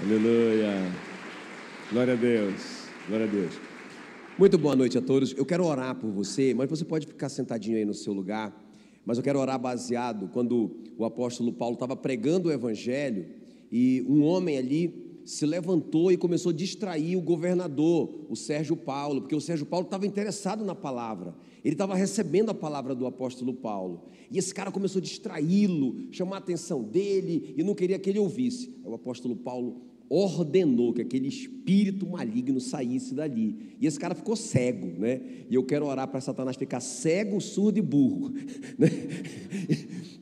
Aleluia. Glória a Deus. Glória a Deus. Muito boa noite a todos. Eu quero orar por você, mas você pode ficar sentadinho aí no seu lugar. Mas eu quero orar baseado quando o apóstolo Paulo estava pregando o evangelho e um homem ali se levantou e começou a distrair o governador, o Sérgio Paulo, porque o Sérgio Paulo estava interessado na palavra, ele estava recebendo a palavra do apóstolo Paulo, e esse cara começou a distraí-lo, chamar a atenção dele, e não queria que ele ouvisse. Aí o apóstolo Paulo ordenou que aquele espírito maligno saísse dali, e esse cara ficou cego, né? E eu quero orar para Satanás ficar cego, surdo e burro, né?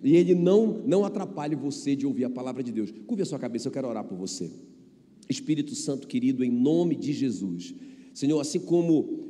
E ele não atrapalhe você de ouvir a palavra de Deus. Curve a sua cabeça, eu quero orar por você. Espírito Santo querido, em nome de Jesus, Senhor, assim como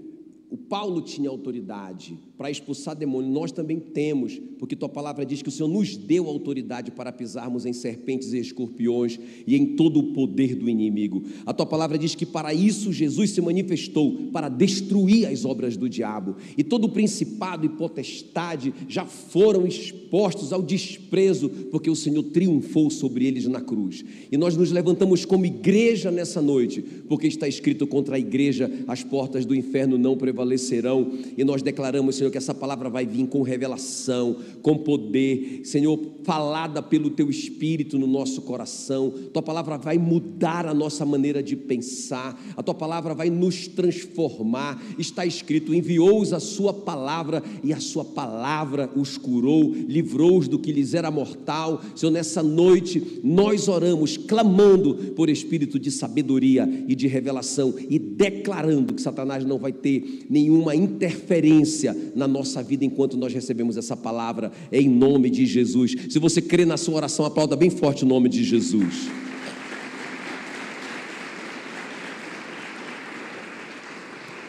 o Paulo tinha autoridade para expulsar demônio, nós também temos, porque tua palavra diz que o Senhor nos deu autoridade para pisarmos em serpentes e escorpiões e em todo o poder do inimigo. A tua palavra diz que para isso Jesus se manifestou, para destruir as obras do diabo, e todo o principado e potestade já foram expostos ao desprezo, porque o Senhor triunfou sobre eles na cruz. E nós nos levantamos como igreja nessa noite, porque está escrito: contra a igreja as portas do inferno não prevalecerão. E nós declaramos, Senhor, que essa palavra vai vir com revelação, com poder, Senhor, falada pelo teu Espírito no nosso coração. Tua palavra vai mudar a nossa maneira de pensar, a tua palavra vai nos transformar. Está escrito: enviou-os a sua palavra e a sua palavra os curou, livrou-os do que lhes era mortal. Senhor, nessa noite nós oramos clamando por espírito de sabedoria e de revelação, e declarando que Satanás não vai ter nenhuma interferência na nossa vida enquanto nós recebemos essa palavra, em nome de Jesus. Se você crê na sua oração, aplauda bem forte o nome de Jesus.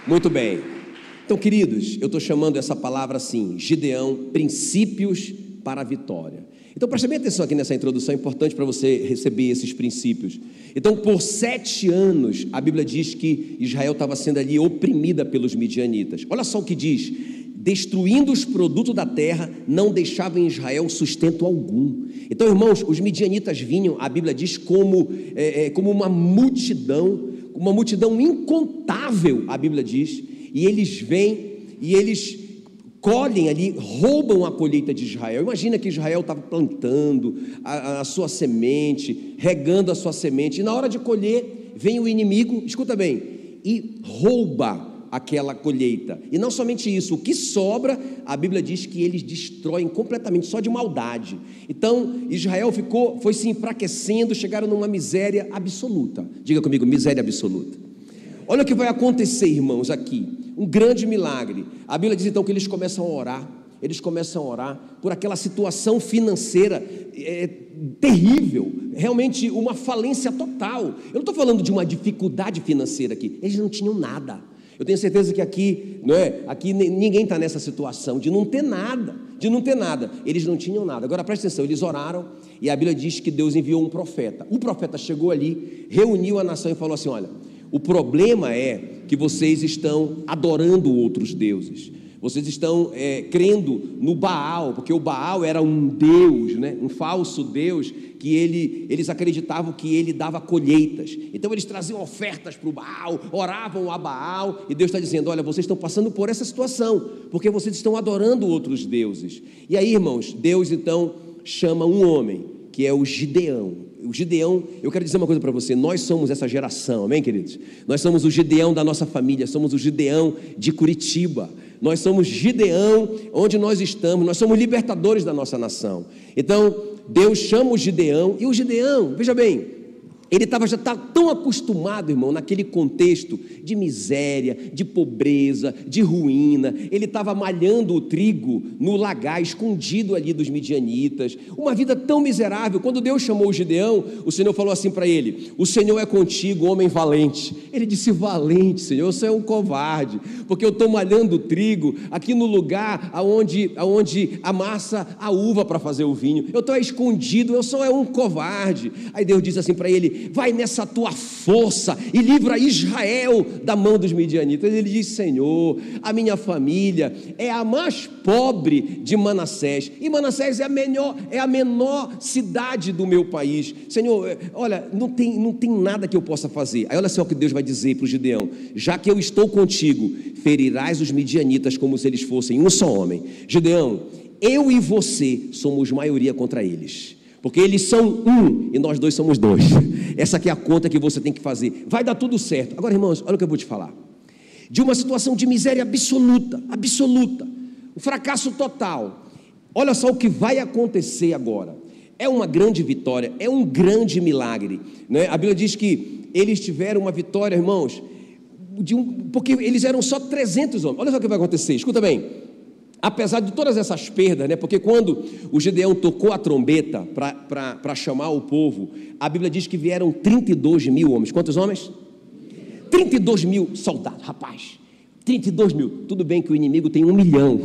Muito bem. Então, queridos, eu estou chamando essa palavra assim: Gideão, princípios para a vitória. Então preste bem atenção aqui nessa introdução, é importante para você receber esses princípios. Então, por 7 anos, a Bíblia diz que Israel estava sendo ali oprimida pelos midianitas. Olha só o que diz: destruindo os produtos da terra, não deixavam em Israel sustento algum. Então, irmãos, os midianitas vinham, a Bíblia diz, como uma multidão incontável, a Bíblia diz, e eles vêm e eles colhem ali, roubam a colheita de Israel. Imagina que Israel estava plantando a sua semente, regando a sua semente, e na hora de colher, vem o inimigo, escuta bem, e rouba aquela colheita. E não somente isso, o que sobra, a Bíblia diz que eles destroem completamente, só de maldade. Então Israel foi se enfraquecendo, chegaram numa miséria absoluta. Diga comigo: miséria absoluta. Olha o que vai acontecer, irmãos, aqui, um grande milagre. A Bíblia diz então que eles começam a orar por aquela situação financeira terrível, realmente uma falência total. Eu não estou falando de uma dificuldade financeira aqui, eles não tinham nada. Eu tenho certeza que aqui, aqui ninguém está nessa situação de não ter nada, eles não tinham nada. Agora preste atenção, eles oraram e a Bíblia diz que Deus enviou um profeta. O profeta chegou ali, reuniu a nação e falou assim: olha, o problema é que vocês estão adorando outros deuses, vocês estão crendo no Baal, porque o Baal era um deus, um falso deus, que eles acreditavam que ele dava colheitas. Então eles traziam ofertas para o Baal, oravam a Baal, e Deus está dizendo: olha, vocês estão passando por essa situação, porque vocês estão adorando outros deuses. E aí, irmãos, Deus então chama um homem, que é o Gideão. O Gideão, eu quero dizer uma coisa para você: nós somos essa geração, amém, queridos? Nós somos o Gideão da nossa família, somos o Gideão de Curitiba, nós somos Gideão onde nós estamos, nós somos libertadores da nossa nação. Então Deus chama o Gideão, e o Gideão, veja bem, ele já está tão acostumado, irmão, naquele contexto de miséria, de pobreza, de ruína. Ele estava malhando o trigo no lagar, escondido ali dos midianitas, uma vida tão miserável. Quando Deus chamou o Gideão, o Senhor falou assim para ele: o Senhor é contigo, homem valente. Ele disse: valente, Senhor, você é um covarde, porque eu estou malhando o trigo aqui no lugar aonde amassa a uva para fazer o vinho. Eu estou escondido, eu sou um covarde. Aí Deus diz assim para ele: vai nessa tua força e livra Israel da mão dos midianitas. Ele diz: Senhor, a minha família é a mais pobre de Manassés, e Manassés é a menor cidade do meu país. Senhor, olha, não tem nada que eu possa fazer. Aí olha só o que Deus vai dizer para o Gideão: já que eu estou contigo, ferirás os midianitas como se eles fossem um só homem. Gideão, eu e você somos maioria contra eles, porque eles são um e nós dois somos dois. Essa aqui é a conta que você tem que fazer. Vai dar tudo certo. Agora, irmãos, olha o que eu vou te falar. De uma situação de miséria absoluta, o fracasso total. Olha só o que vai acontecer agora. É uma grande vitória, é um grande milagre, né? A Bíblia diz que eles tiveram uma vitória, irmãos, porque eles eram só 300 homens. Olha só o que vai acontecer, escuta bem. Apesar de todas essas perdas, né? Porque quando o Gideão tocou a trombeta para chamar o povo, a Bíblia diz que vieram 32 mil homens. Quantos homens? 32 mil soldados, rapaz. 32 mil. Tudo bem que o inimigo tem 1 milhão.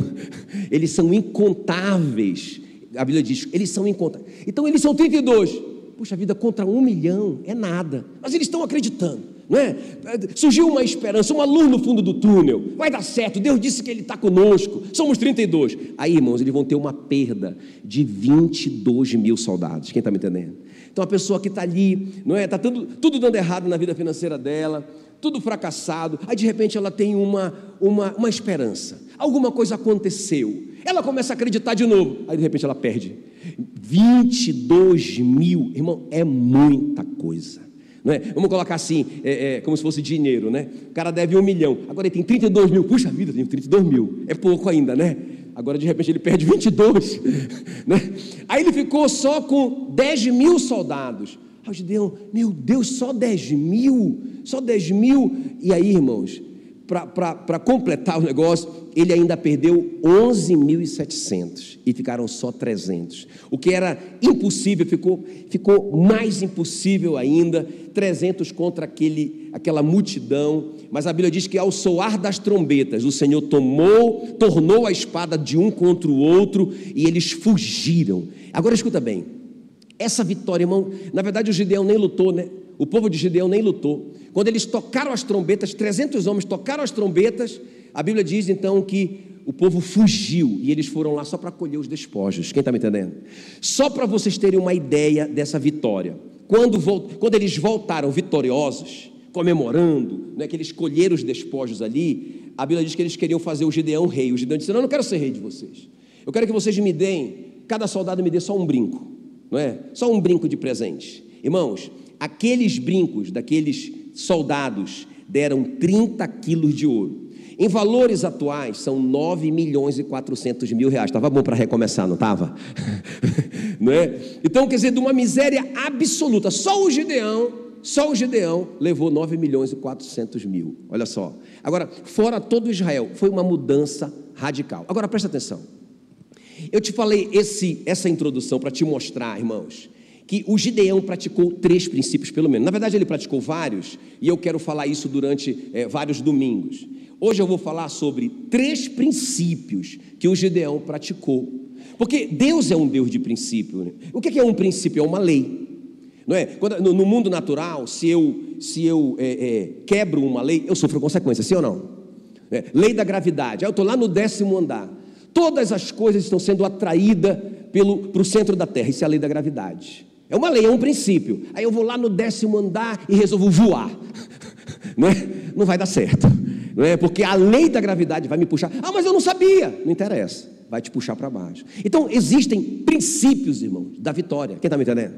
Eles são incontáveis. A Bíblia diz, eles são incontáveis. Então eles são 32. Puxa vida, contra 1 milhão é nada. Mas eles estão acreditando, não é? Surgiu uma esperança, uma luz no fundo do túnel. Vai dar certo, Deus disse que Ele está conosco. Somos 32. Aí, irmãos, eles vão ter uma perda de 22 mil soldados. Quem está me entendendo? Então a pessoa que está ali, não é? Está tudo dando errado na vida financeira dela, tudo fracassado. Aí de repente ela tem uma esperança. Alguma coisa aconteceu. Ela começa a acreditar de novo. Aí de repente ela perde 22 mil. Irmão, é muita coisa, não é? Vamos colocar assim, como se fosse dinheiro, né? O cara deve 1 milhão, agora ele tem 32 mil. Puxa vida, tem 32 mil, é pouco ainda, né? Agora de repente ele perde 22, né? Aí ele ficou só com 10 mil soldados. Aí o Gideão, meu Deus, só 10 mil? Só 10 mil? E aí, irmãos, para completar o negócio, ele ainda perdeu 11.700 e ficaram só 300. O que era impossível ficou mais impossível ainda. 300 contra aquela multidão. Mas a Bíblia diz que ao soar das trombetas, o Senhor tornou a espada de um contra o outro e eles fugiram. Agora escuta bem, essa vitória, irmão, na verdade o Gideão nem lutou, né? O povo de Gideão nem lutou. Quando eles tocaram as trombetas, 300 homens tocaram as trombetas, a Bíblia diz então que o povo fugiu e eles foram lá só para colher os despojos. Quem está me entendendo? Só para vocês terem uma ideia dessa vitória. Quando eles voltaram vitoriosos, comemorando, né, que eles colheram os despojos ali, a Bíblia diz que eles queriam fazer o Gideão rei. O Gideão disse: não, eu não quero ser rei de vocês. Eu quero que vocês me deem, cada soldado me dê só um brinco, não é? Só um brinco de presente. Irmãos, aqueles brincos daqueles soldados deram 30 quilos de ouro. Em valores atuais são 9.400.000 reais. Estava bom para recomeçar, não estava? Não é? Então, quer dizer, de uma miséria absoluta. Só o Gideão levou 9.400.000. Olha só. Agora, fora todo Israel, foi uma mudança radical. Agora, presta atenção. Eu te falei essa introdução para te mostrar, irmãos, que o Gideão praticou 3 princípios, pelo menos. Na verdade, ele praticou vários, e eu quero falar isso durante vários domingos. Hoje eu vou falar sobre 3 princípios que o Gideão praticou. Porque Deus é um Deus de princípio, né? O que é um princípio? É uma lei, não é? No mundo natural, se eu quebro uma lei, eu sofro consequências, sim ou não? Lei da gravidade. Eu estou lá no 10º andar. Todas as coisas estão sendo atraídas para o centro da Terra. Isso é a lei da gravidade. É uma lei, é um princípio. Aí eu vou lá no 10º andar e resolvo voar. Não vai dar certo. Não é? Porque a lei da gravidade vai me puxar. Ah, mas eu não sabia. Não interessa. Vai te puxar para baixo. Então, existem princípios, irmãos, da vitória. Quem está me entendendo?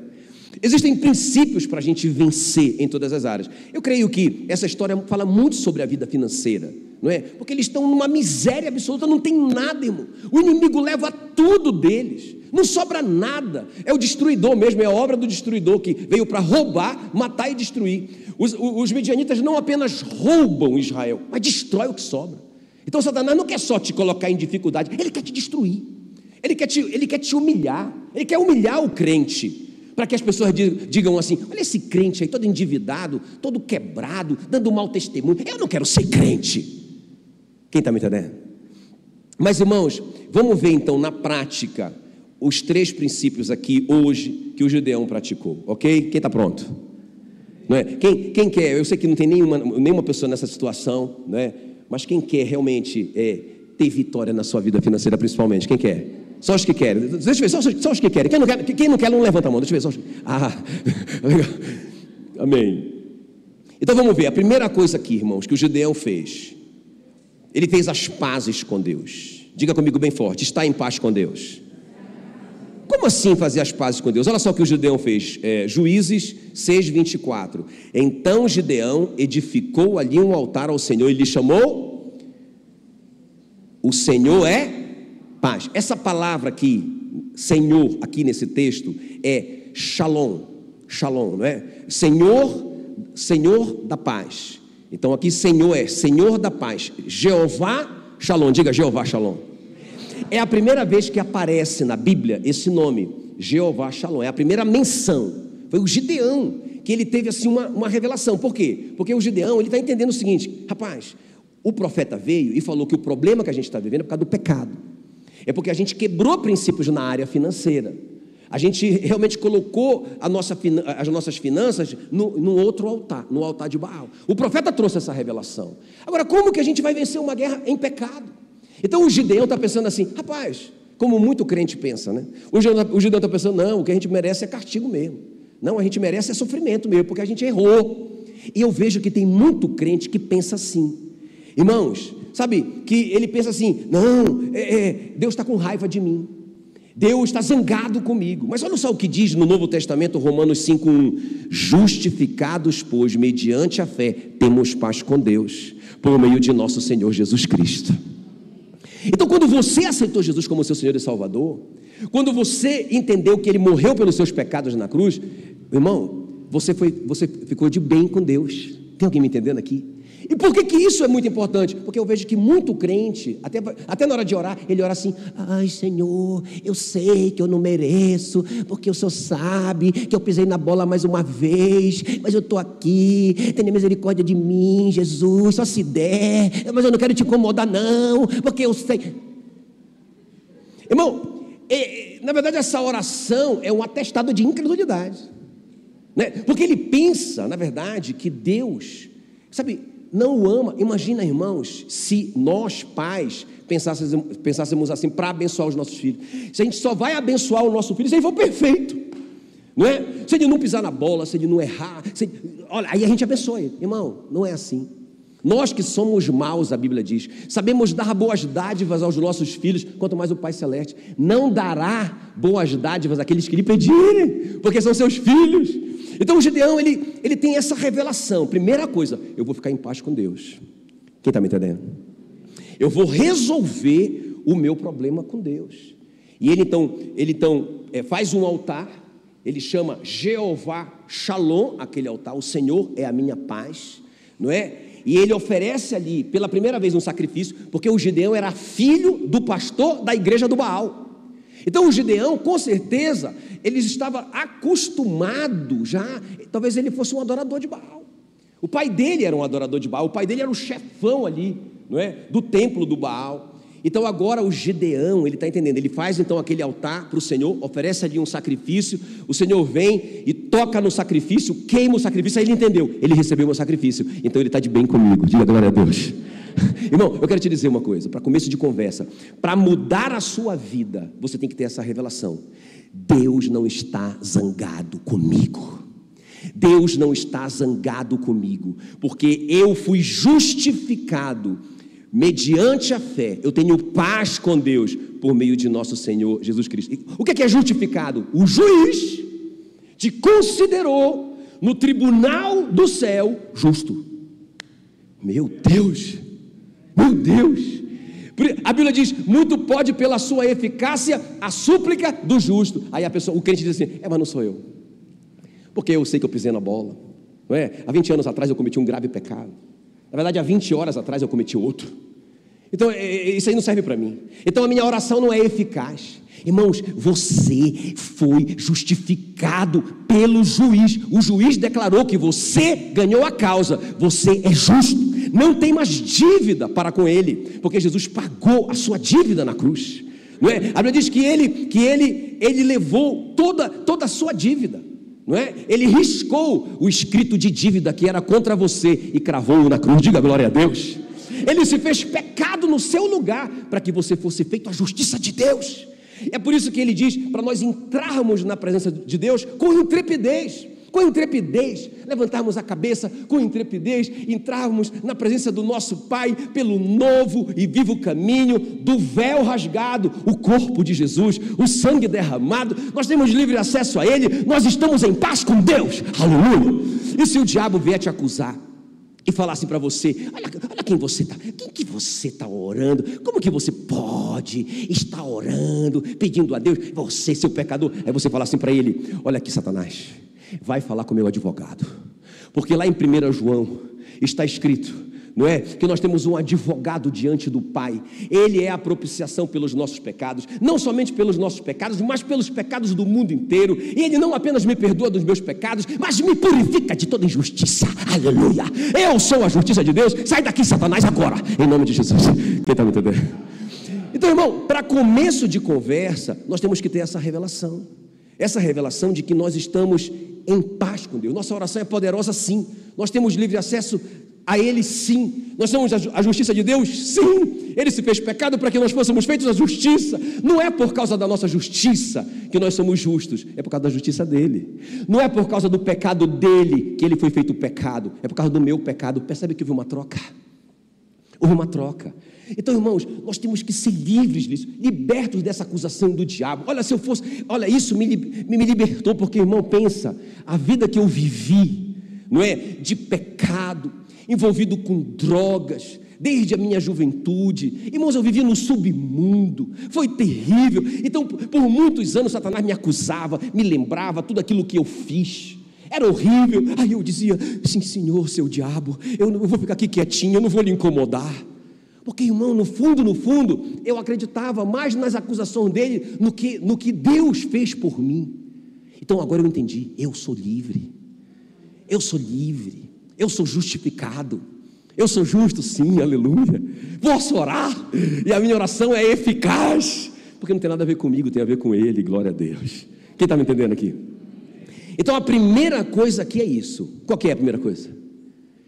Existem princípios para a gente vencer em todas as áreas. Eu creio que essa história fala muito sobre a vida financeira, não é? Porque eles estão numa miséria absoluta, não tem nada, irmão. O inimigo leva tudo deles, não sobra nada. É o destruidor mesmo, é a obra do destruidor que veio para roubar, matar e destruir. Os midianitas não apenas roubam Israel, mas destrói o que sobra. Então Satanás não quer só te colocar em dificuldade, ele quer te destruir, ele quer te humilhar, ele quer humilhar o crente, para que as pessoas digam assim: olha esse crente aí, todo endividado, todo quebrado, dando mau testemunho. Eu não quero ser crente. Quem está me entendendo? Mas, irmãos, vamos ver então na prática os 3 princípios aqui hoje que o Gideão praticou, ok? Quem está pronto? Não é? Quem quer? Eu sei que não tem nenhuma pessoa nessa situação, não é? Mas quem quer realmente ter vitória na sua vida financeira, principalmente? Quem quer? Só os que querem. Deixa eu ver, só os que querem. Quem não quer, não levanta a mão. Deixa eu ver. Só os... legal. Amém. Então vamos ver. A primeira coisa aqui, irmãos, que o Gideão fez. Ele fez as pazes com Deus. Diga comigo bem forte: está em paz com Deus. Como assim fazer as pazes com Deus? Olha só o que o Gideão fez. Juízes 6:24. Então Gideão edificou ali um altar ao Senhor e lhe chamou: o Senhor é paz. Essa palavra aqui, Senhor, aqui nesse texto, é Shalom. Shalom, não é? Senhor da paz. Então aqui Senhor é Senhor da paz. Jeová Shalom. Diga Jeová Shalom. É a primeira vez que aparece na Bíblia esse nome, Jeová Shalom. É a primeira menção. Foi o Gideão que ele teve assim uma revelação. Por quê? Porque o Gideão, ele está entendendo o seguinte: rapaz, o profeta veio e falou que o problema que a gente está vivendo é por causa do pecado. É porque a gente quebrou princípios na área financeira. A gente realmente colocou as nossas finanças no outro altar, no altar de Baal. O profeta trouxe essa revelação. Agora, como que a gente vai vencer uma guerra em pecado? Então o Gideão está pensando assim, rapaz, como muito crente pensa, né? O Gideão está pensando, não, o que a gente merece é castigo mesmo. Não, a gente merece é sofrimento mesmo, porque a gente errou. E eu vejo que tem muito crente que pensa assim. Irmãos, sabe, que ele pensa assim, não, Deus está com raiva de mim. Deus está zangado comigo. Mas olha só o que diz no Novo Testamento, Romanos 5:1. Justificados, pois, mediante a fé, temos paz com Deus, por meio de nosso Senhor Jesus Cristo. Então, quando você aceitou Jesus como seu Senhor e Salvador, quando você entendeu que Ele morreu pelos seus pecados na cruz, irmão, você ficou de bem com Deus. Tem alguém me entendendo aqui? E por que isso é muito importante? Porque eu vejo que muito crente, até na hora de orar, ele ora assim, ai Senhor, eu sei que eu não mereço, porque o Senhor sabe que eu pisei na bola mais uma vez, mas eu estou aqui, tenha misericórdia de mim, Jesus, só se der, mas eu não quero te incomodar não, porque eu sei. Irmão, na verdade essa oração é um atestado de incredulidade, né? Porque ele pensa, na verdade, que Deus, sabe, não o ama. Imagina, irmãos, se nós pais pensássemos assim para abençoar os nossos filhos. Se a gente só vai abençoar o nosso filho se ele for perfeito, não é? Se ele não pisar na bola, se ele não errar, olha, aí a gente abençoa ele. Irmão, não é assim. Nós que somos maus, a Bíblia diz, sabemos dar boas dádivas aos nossos filhos, quanto mais o Pai Celeste não dará boas dádivas àqueles que lhe pedirem, porque são seus filhos. Então o Gideão, ele tem essa revelação. Primeira coisa, eu vou ficar em paz com Deus. Quem está me entendendo? Eu vou resolver o meu problema com Deus. E ele então faz um altar, ele chama Jeová Shalom, aquele altar, o Senhor é a minha paz, não é? E ele oferece ali, pela primeira vez, um sacrifício, porque o Gideão era filho do pastor da igreja do Baal. Então o Gideão, com certeza, ele estava acostumado já, talvez ele fosse um adorador de Baal. O pai dele era um adorador de Baal, o pai dele era o chefão ali, não é? Do templo do Baal. Então agora o Gideão, ele está entendendo, ele faz então aquele altar para o Senhor, oferece ali um sacrifício, o Senhor vem e toca no sacrifício, queima o sacrifício, aí ele entendeu, ele recebeu o meu sacrifício, então ele está de bem comigo, diga glória a Deus. Irmão, eu quero te dizer uma coisa, para começo de conversa, para mudar a sua vida, você tem que ter essa revelação: Deus não está zangado comigo. Deus não está zangado comigo, porque eu fui justificado mediante a fé. Eu tenho paz com Deus por meio de nosso Senhor Jesus Cristo. O que é justificado? O juiz te considerou no tribunal do céu justo. Meu Deus! Meu Deus! A Bíblia diz, muito pode pela sua eficácia a súplica do justo. Aí o crente diz assim, mas não sou eu, porque eu sei que eu pisei na bola, não é? Há 20 anos atrás eu cometi um grave pecado, na verdade há 20 horas atrás eu cometi outro, então isso aí não serve para mim, então a minha oração não é eficaz. Irmãos, você foi justificado pelo juiz. O juiz declarou que você ganhou a causa, você é justo. não tem mais dívida para com ele, porque Jesus pagou a sua dívida na cruz, não é? A Bíblia diz que ele levou toda a sua dívida, não é? Ele riscou o escrito de dívida que era contra você e cravou-o na cruz. Diga glória a Deus. Ele se fez pecado no seu lugar, para que você fosse feito a justiça de Deus. É por isso que ele diz para nós entrarmos na presença de Deus com intrepidez, levantarmos a cabeça com intrepidez, entrarmos na presença do nosso Pai pelo novo e vivo caminho do véu rasgado, o corpo de Jesus, o sangue derramado. Nós temos livre acesso a Ele, nós estamos em paz com Deus, aleluia. E se o diabo vier te acusar e falar assim para você: olha quem você está, quem que você está orando, como que você pode estar orando, pedindo a Deus, você, seu pecador? Aí você fala assim para ele: olha aqui, Satanás, vai falar com o meu advogado, porque lá em 1 João está escrito, não é? Que nós temos um advogado diante do Pai. Ele é a propiciação pelos nossos pecados, não somente pelos nossos pecados, mas pelos pecados do mundo inteiro. E Ele não apenas me perdoa dos meus pecados, mas me purifica de toda injustiça, aleluia. Eu sou a justiça de Deus. Sai daqui, Satanás, agora, em nome de Jesus. Quem está me entendendo? Então, irmão, para começo de conversa, nós temos que ter essa revelação de que nós estamos em paz com Deus. Nossa oração é poderosa, sim. Nós temos livre acesso a Ele, sim. Nós somos a justiça de Deus, sim. Ele se fez pecado para que nós fôssemos feitos a justiça. Não é por causa da nossa justiça que nós somos justos, é por causa da justiça dele. Não é por causa do pecado dele que ele foi feito pecado, é por causa do meu pecado. Percebe que houve uma troca? Houve uma troca. Então, irmãos, nós temos que ser livres disso, libertos dessa acusação do diabo. Olha, isso me libertou, porque, irmão, pensa, a vida que eu vivi, não é? De pecado, envolvido com drogas, desde a minha juventude. Irmãos, eu vivi no submundo, foi terrível. Então, por muitos anos, Satanás me acusava, me lembrava tudo aquilo que eu fiz. Era horrível. Aí eu dizia: sim, Senhor, seu diabo, eu não vou ficar aqui quietinho, eu não vou lhe incomodar. Porque, irmão, no fundo, eu acreditava mais nas acusações dele no que Deus fez por mim. Então agora eu entendi: eu sou livre, eu sou justificado, eu sou justo, sim, aleluia. Posso orar, e a minha oração é eficaz, porque não tem nada a ver comigo, tem a ver com Ele, glória a Deus. Quem está me entendendo aqui? Então a primeira coisa aqui é isso. Qual que é a primeira coisa?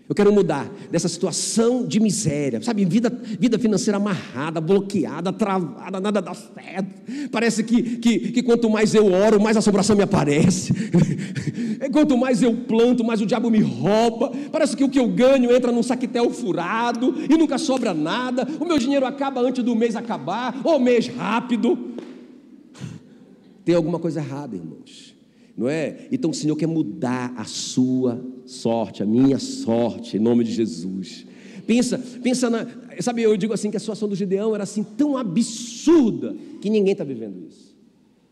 Eu quero mudar dessa situação de miséria, sabe, vida financeira amarrada, bloqueada, travada, nada dá certo. Parece que quanto mais eu oro, mais assombração me aparece. Quanto mais eu planto, mais o diabo me rouba. Parece que o que eu ganho entra num saquetel furado e nunca sobra nada. O meu dinheiro acaba antes do mês acabar, ou mês rápido. Tem alguma coisa errada, irmãos, não é? Então o Senhor quer mudar a sua sorte, a minha sorte, em nome de Jesus. Pensa sabe, eu digo assim, que a situação do Gideão era assim tão absurda, que ninguém está vivendo isso.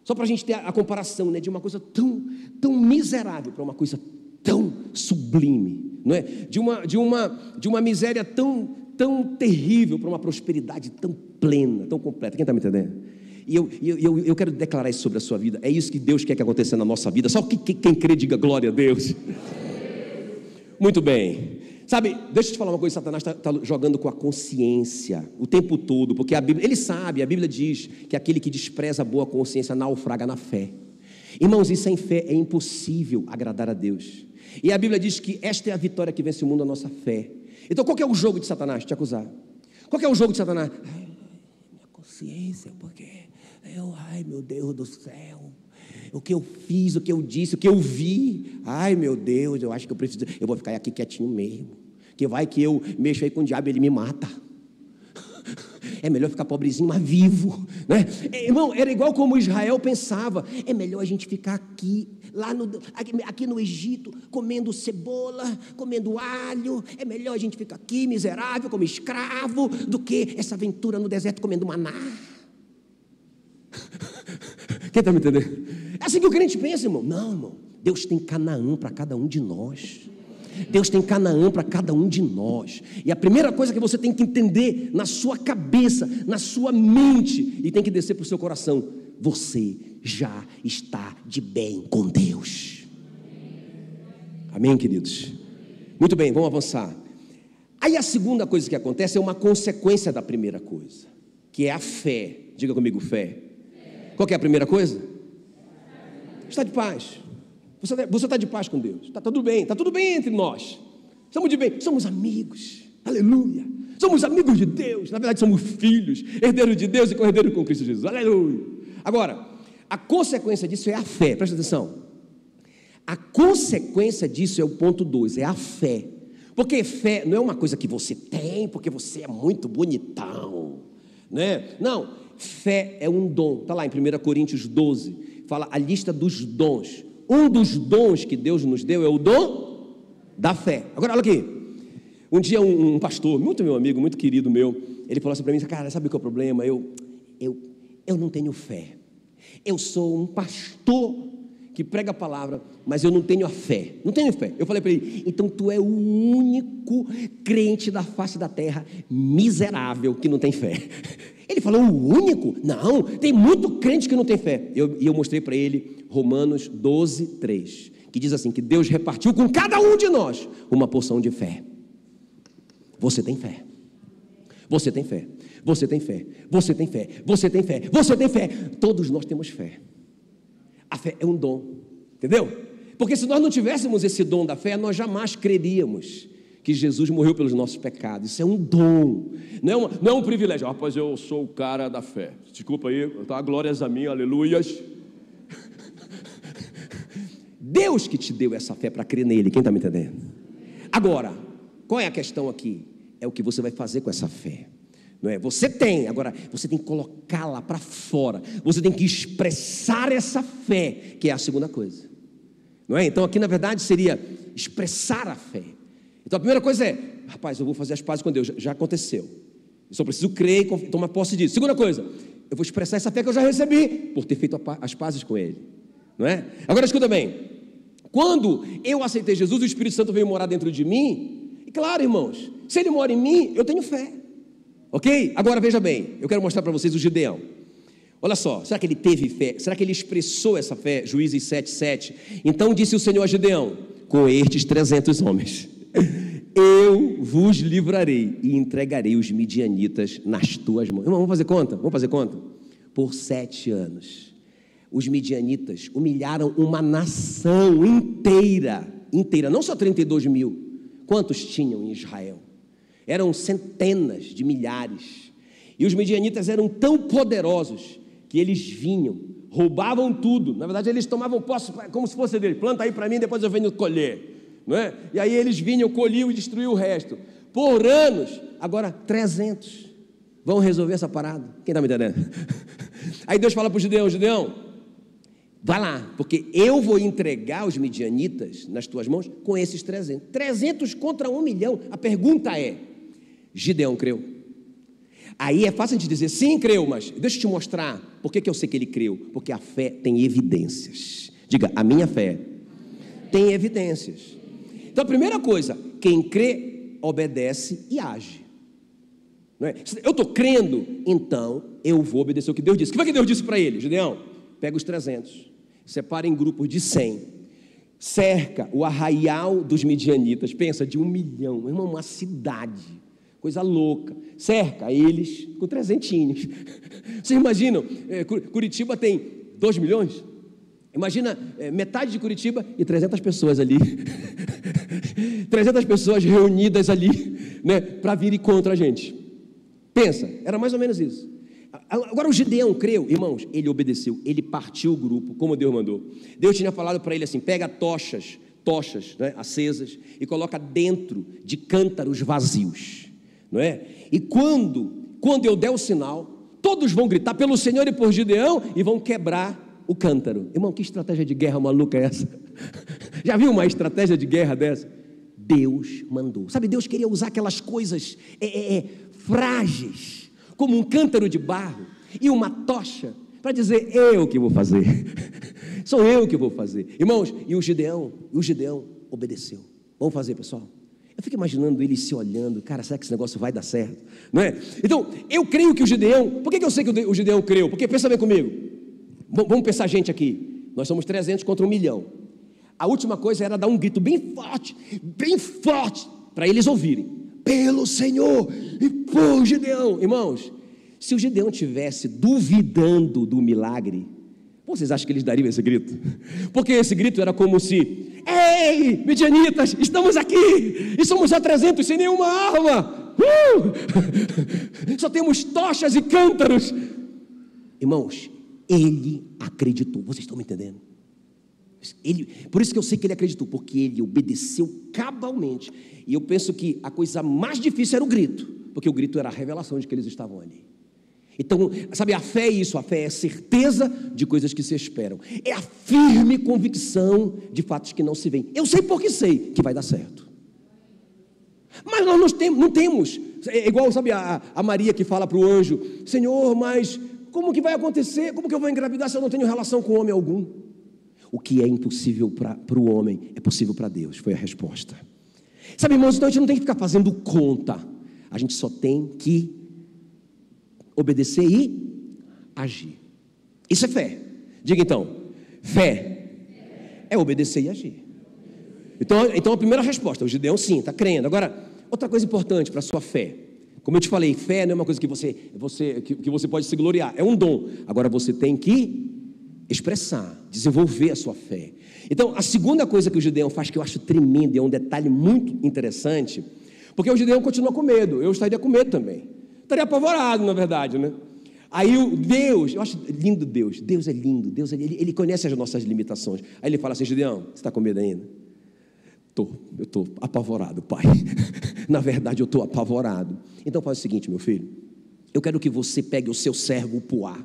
Só para a gente ter a comparação, né, de uma coisa tão miserável para uma coisa tão sublime, não é? De uma miséria tão terrível para uma prosperidade tão plena, tão completa. Quem está me entendendo? E eu quero declarar isso sobre a sua vida. É isso que Deus quer que aconteça na nossa vida. Só que quem crê, diga glória a Deus. Muito bem. Sabe, deixa eu te falar uma coisa. Satanás está jogando com a consciência o tempo todo, porque a Bíblia, ele sabe, a Bíblia diz que aquele que despreza a boa consciência naufraga na fé. Irmãos, e sem fé é impossível agradar a Deus. E a Bíblia diz que esta é a vitória que vence o mundo, a nossa fé. Então qual que é o jogo de Satanás? Te acusar. Qual que é o jogo de Satanás? Minha consciência, porque ai meu Deus do céu, o que eu fiz, o que eu disse, o que eu vi, ai meu Deus, eu acho que eu vou ficar aqui quietinho mesmo, que vai que eu mexo aí com o diabo e ele me mata. É melhor ficar pobrezinho, mas vivo, né? Irmão, era igual como Israel pensava: é melhor a gente ficar aqui no Egito, comendo cebola, comendo alho. É melhor a gente ficar aqui miserável, como escravo, do que essa aventura no deserto comendo maná. Quem está me entendendo? É assim que o crente pensa, irmão. Não, irmão, Deus tem Canaã para cada um de nós. Deus tem Canaã para cada um de nós. E a primeira coisa que você tem que entender na sua cabeça, na sua mente, e tem que descer para o seu coração: você já está de bem com Deus. Amém, queridos? Muito bem, vamos avançar. Aí a segunda coisa que acontece é uma consequência da primeira coisa, que é a fé. Diga comigo, fé. Qual que é a primeira coisa? Está de paz. Você está de paz com Deus. Está tudo bem entre nós. Estamos de bem, somos amigos. Aleluia. Somos amigos de Deus. Na verdade somos filhos, herdeiros de Deus e co-herdeiros com Cristo Jesus. Aleluia. Agora, a consequência disso é a fé. Presta atenção. A consequência disso é o ponto 2, é a fé. Porque fé não é uma coisa que você tem porque você é muito bonitão, né? Não, fé é um dom. Está lá em 1 Coríntios 12, fala a lista dos dons. Um dos dons que Deus nos deu é o dom da fé. Agora olha aqui, um dia um pastor, muito meu amigo, muito querido meu, ele falou assim para mim, cara, sabe o que é o problema? Eu não tenho fé. Eu sou um pastor que prega a palavra, mas eu não tenho a fé. Não tenho fé. Eu falei para ele, então tu é o único crente da face da terra miserável que não tem fé. Ele falou, o único? Não, tem muito crente que não tem fé. E eu mostrei para ele Romanos 12, 3, que diz assim, que Deus repartiu com cada um de nós uma porção de fé. Você tem fé. Você tem fé. Você tem fé. Você tem fé. Você tem fé. Você tem fé. Todos nós temos fé. A fé é um dom, entendeu? Porque se nós não tivéssemos esse dom da fé, nós jamais creríamos que Jesus morreu pelos nossos pecados. Isso é um dom, não é um privilégio. Rapaz, eu sou o cara da fé. Desculpa aí, tá? Glórias a mim, aleluias. Deus que te deu essa fé para crer nele, quem está me entendendo? Agora, qual é a questão aqui? É o que você vai fazer com essa fé. Não é? Você tem, agora você tem que colocá-la para fora, você tem que expressar essa fé, que é a segunda coisa, não é? Então aqui na verdade seria expressar a fé. Então a primeira coisa é, rapaz, eu vou fazer as pazes com Deus, já aconteceu, eu só preciso crer e tomar posse disso. Segunda coisa, eu vou expressar essa fé que eu já recebi, por ter feito as pazes com Ele, não é? Agora escuta bem, quando eu aceitei Jesus, o Espírito Santo veio morar dentro de mim, e claro irmãos, se Ele mora em mim, eu tenho fé. Ok? Agora veja bem, eu quero mostrar para vocês o Gideão. Olha só, será que ele teve fé? Será que ele expressou essa fé? Juízes 7:7. Então disse o Senhor a Gideão, com estes 300 homens, eu vos livrarei e entregarei os midianitas nas tuas mãos. Irmão, vamos fazer conta? Por 7 anos, os midianitas humilharam uma nação inteira, não só 32 mil. Quantos tinham em Israel? Eram centenas de milhares, e os midianitas eram tão poderosos, que eles vinham, roubavam tudo, na verdade eles tomavam posse, como se fosse dele, planta aí para mim, depois eu venho colher, não é? E aí eles vinham, colhiam e destruíam o resto, por anos. Agora 300, vão resolver essa parada, quem está me entendendo? Aí Deus fala para o Gideão, vai lá, porque eu vou entregar os midianitas nas tuas mãos, com esses 300 contra 1 milhão, a pergunta é, Gideão creu? Aí é fácil a gente dizer, sim, creu, mas deixa eu te mostrar, por que eu sei que ele creu? Porque a fé tem evidências. Diga, a minha fé tem evidências. Então a primeira coisa, quem crê, obedece e age, não é? Eu estou crendo, então eu vou obedecer o que Deus disse. O que foi que Deus disse para ele? Gideão, pega os 300, separa em grupos de 100, cerca o arraial dos midianitas, pensa, de 1 milhão, irmão, uma cidade, coisa louca, cerca eles com 300. Vocês imaginam, Curitiba tem 2 milhões, imagina metade de Curitiba e 300 pessoas ali, 300 pessoas reunidas ali, né, para vir contra a gente, pensa, era mais ou menos isso. Agora o Gideão creu, irmãos, ele obedeceu, ele partiu o grupo, como Deus mandou. Deus tinha falado para ele assim, pega tochas, né, acesas, e coloca dentro de cântaros vazios, não é? E quando eu der o sinal, todos vão gritar pelo Senhor e por Gideão, e vão quebrar o cântaro. Irmão, que estratégia de guerra maluca é essa? Já viu uma estratégia de guerra dessa? Deus mandou, sabe, Deus queria usar aquelas coisas frágeis, como um cântaro de barro e uma tocha, para dizer, eu que vou fazer, sou eu que vou fazer, irmãos. E o Gideão obedeceu. Vamos fazer, pessoal? Eu fico imaginando ele se olhando, cara, será que esse negócio vai dar certo? Não é? Então, eu creio que o Gideão, por que eu sei que o Gideão creu? Porque, pensa bem comigo, vamos pensar gente aqui, nós somos 300 contra 1 milhão, a última coisa era dar um grito bem forte, para eles ouvirem, pelo Senhor e por Gideão. Irmãos, se o Gideão tivesse duvidando do milagre, vocês acham que eles dariam esse grito? Porque esse grito era como se: ei, midianitas, estamos aqui e somos só 300 sem nenhuma arma, só temos tochas e cântaros. Irmãos, ele acreditou. Vocês estão me entendendo? Por isso que eu sei que ele acreditou, porque ele obedeceu cabalmente. E eu penso que a coisa mais difícil era o grito, porque o grito era a revelação de que eles estavam ali. Então, sabe, a fé é isso, a fé é a certeza de coisas que se esperam, é a firme convicção de fatos que não se veem. Eu sei porque sei que vai dar certo, mas nós não temos, é igual, sabe, a Maria que fala para o anjo: Senhor, mas como que vai acontecer? Como que eu vou engravidar se eu não tenho relação com homem algum? O que é impossível para o homem é possível para Deus, foi a resposta. Sabe, irmãos, então a gente não tem que ficar fazendo conta, a gente só tem que obedecer e agir. Isso é fé. Diga então, fé é obedecer e agir. Então a primeira resposta, o Gideão sim, está crendo. Agora, outra coisa importante para a sua fé, como eu te falei, fé não é uma coisa que você pode se gloriar, é um dom. Agora você tem que expressar, desenvolver a sua fé. Então a segunda coisa que o Gideão faz, que eu acho tremendo, é um detalhe muito interessante, porque o Gideão continua com medo. Eu estaria com medo também, estaria apavorado, na verdade, né? Aí Deus, eu acho lindo Deus é lindo, ele conhece as nossas limitações. Aí ele fala assim: Gideão, você está com medo ainda? Eu estou apavorado, pai. Na verdade eu estou apavorado. Então faz o seguinte, meu filho, eu quero que você pegue o seu servo Puá,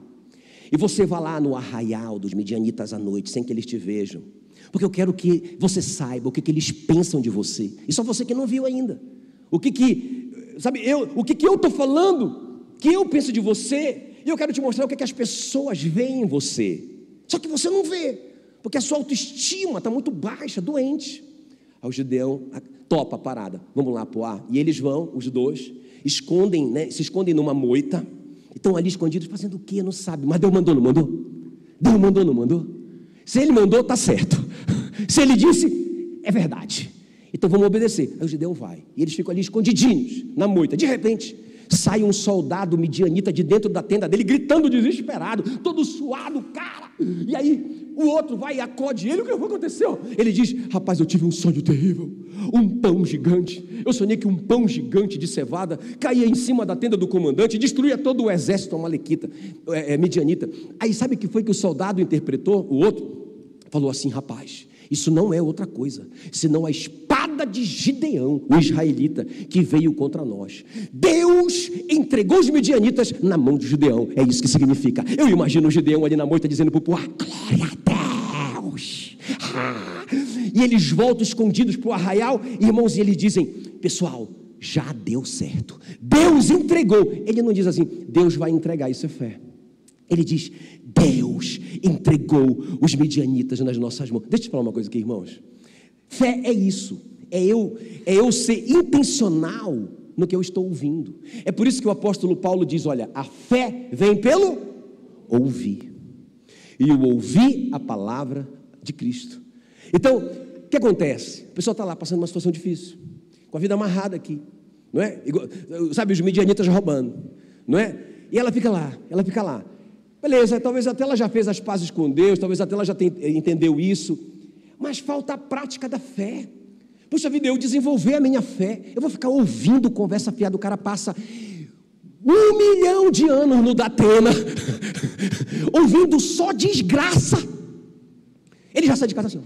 e você vá lá no arraial dos midianitas à noite, sem que eles te vejam, porque eu quero que você saiba o que eles pensam de você, e só você que não viu ainda, o que eu estou falando, que eu penso de você, e eu quero te mostrar o que as pessoas veem em você, só que você não vê, porque a sua autoestima está muito baixa, doente. Aí o Gideão topa a parada, vamos lá, Puá. E eles vão, os dois, escondem, né, se escondem numa moita, estão ali escondidos fazendo o quê? Não sabe, mas Deus mandou, não mandou? Deus mandou, não mandou? Se ele mandou, está certo. Se ele disse, é verdade. Então vamos obedecer. Aí o Gideão vai, e eles ficam ali escondidinhos na moita. De repente sai um soldado midianita de dentro da tenda dele, gritando desesperado, todo suado, cara. E aí o outro vai e acode ele. O que aconteceu? Ele diz: rapaz, eu tive um sonho terrível, um pão gigante. Eu sonhei que um pão gigante de cevada caía em cima da tenda do comandante e destruía todo o exército amalequita, midianita. Aí sabe o que foi que o soldado interpretou? O outro falou assim: rapaz, isso não é outra coisa senão a espada de Gideão, o israelita, que veio contra nós. Deus entregou os midianitas na mão de Gideão. É isso que significa. Eu imagino o Gideão ali na moita dizendo para o povo: glória a Deus. E eles voltam escondidos para o arraial, irmãos, e eles dizem: pessoal, já deu certo, Deus entregou. Ele não diz assim: Deus vai entregar. Isso é fé. Ele diz: Deus entregou os midianitas nas nossas mãos. Deixa eu te falar uma coisa aqui, irmãos. Fé é isso, é eu ser intencional no que eu estou ouvindo. É por isso que o apóstolo Paulo diz: olha, a fé vem pelo ouvir, e o ouvir a palavra de Cristo. Então, o que acontece? A pessoa está lá passando uma situação difícil, com a vida amarrada aqui, não é? Sabe, os midianitas roubando, não é? E ela fica lá. Beleza, talvez até ela já fez as pazes com Deus, talvez até ela já entendeu isso, mas falta a prática da fé. Puxa vida, eu desenvolver a minha fé, eu vou ficar ouvindo conversa fiada. O cara passa 1 milhão de anos no Datena, ouvindo só desgraça. Ele já sai de casa assim,